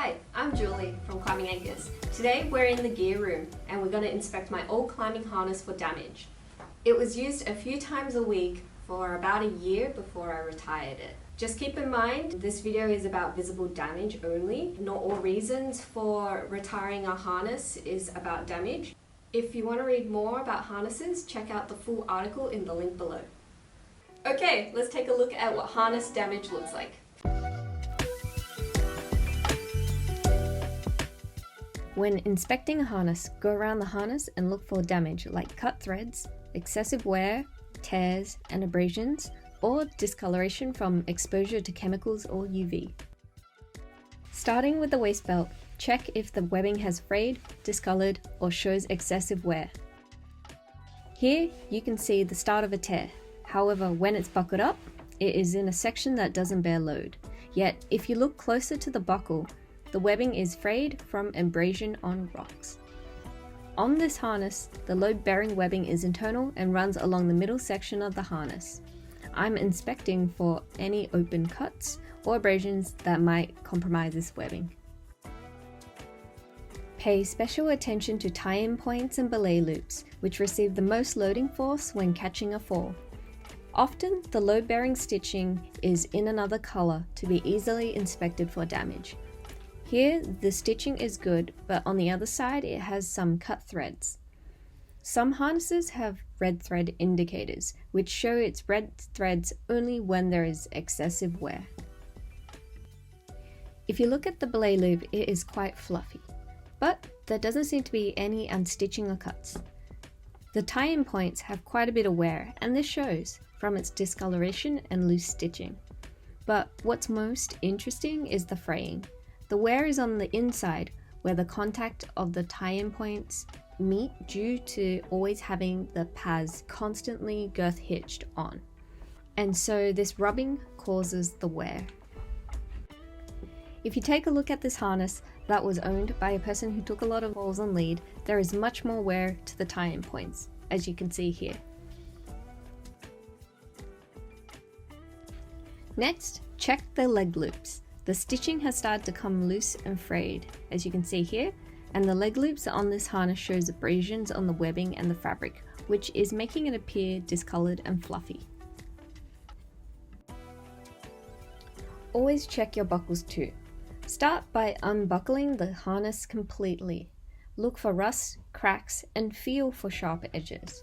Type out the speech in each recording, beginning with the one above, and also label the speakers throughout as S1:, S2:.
S1: Hi, I'm Julie from Climbing Anchors. Today we're in the gear room and we're going to inspect my old climbing harness for damage. It was used a few times a week for about a year before I retired it. Just keep in mind, this video is about visible damage only. Not all reasons for retiring a harness is about damage. If you want to read more about harnesses, check out the full article in the link below. Okay, let's take a look at what harness damage looks like. When inspecting a harness, go around the harness and look for damage like cut threads, excessive wear, tears and abrasions, or discoloration from exposure to chemicals or UV. Starting with the waist belt, check if the webbing has frayed, discolored, or shows excessive wear. Here you can see the start of a tear. However, when it's buckled up, it is in a section that doesn't bear load. Yet, if you look closer to the buckle, the webbing is frayed from abrasion on rocks. On this harness, the load-bearing webbing is internal and runs along the middle section of the harness. I'm inspecting for any open cuts or abrasions that might compromise this webbing. Pay special attention to tie-in points and belay loops, which receive the most loading force when catching a fall. Often, the load-bearing stitching is in another color to be easily inspected for damage. Here, the stitching is good, but on the other side it has some cut threads. Some harnesses have red thread indicators, which show its red threads only when there is excessive wear. If you look at the belay loop, it is quite fluffy, but there doesn't seem to be any unstitching or cuts. The tie-in points have quite a bit of wear, and this shows from its discoloration and loose stitching. But what's most interesting is the fraying. The wear is on the inside, where the contact of the tie-in points meet due to always having the pads constantly girth hitched on. And so this rubbing causes the wear. If you take a look at this harness that was owned by a person who took a lot of falls on lead, there is much more wear to the tie-in points, as you can see here. Next, check the leg loops. The stitching has started to come loose and frayed, as you can see here, and the leg loops on this harness shows abrasions on the webbing and the fabric, which is making it appear discolored and fluffy. Always check your buckles too. Start by unbuckling the harness completely. Look for rust, cracks, and feel for sharp edges.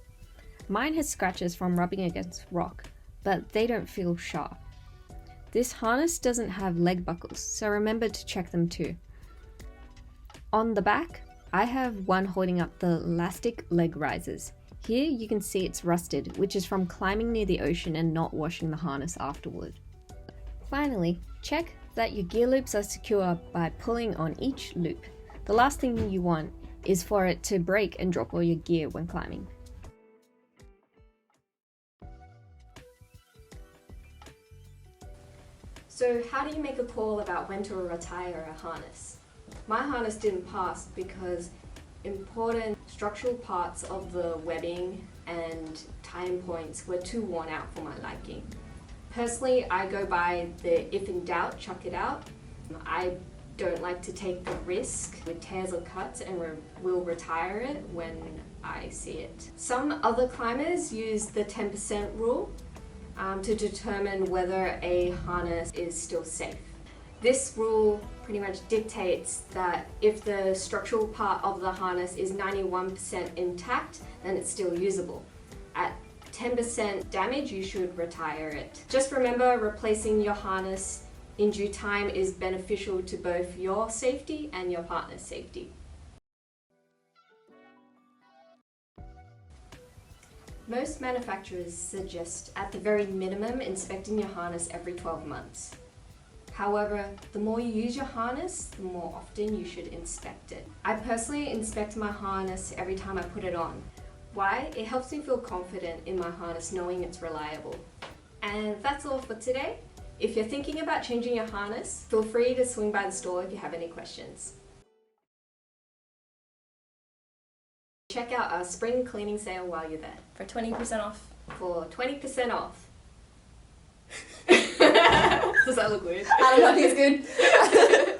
S1: Mine has scratches from rubbing against rock, but they don't feel sharp. This harness doesn't have leg buckles, so remember to check them too. On the back, I have one holding up the elastic leg risers. Here you can see it's rusted, which is from climbing near the ocean and not washing the harness afterward. Finally, check that your gear loops are secure by pulling on each loop. The last thing you want is for it to break and drop all your gear when climbing. So how do you make a call about when to retire a harness? My harness didn't pass because important structural parts of the webbing and tie-in points were too worn out for my liking. Personally, I go by the if in doubt, chuck it out. I don't like to take the risk with tears or cuts and will retire it when I see it. Some other climbers use the 10% rule to determine whether a harness is still safe. This rule pretty much dictates that if the structural part of the harness is 91% intact, then it's still usable. At 10% damage, you should retire it. Just remember, replacing your harness in due time is beneficial to both your safety and your partner's safety. Most manufacturers suggest at the very minimum inspecting your harness every 12 months. However, the more you use your harness, the more often you should inspect it. I personally inspect my harness every time I put it on. Why? It helps me feel confident in my harness knowing it's reliable. And that's all for today. If you're thinking about changing your harness, feel free to swing by the store if you have any questions. Check out our spring cleaning sale while you're there.
S2: For 20% off.
S1: For 20% off. Does that look weird?
S2: I don't know, I think it's good.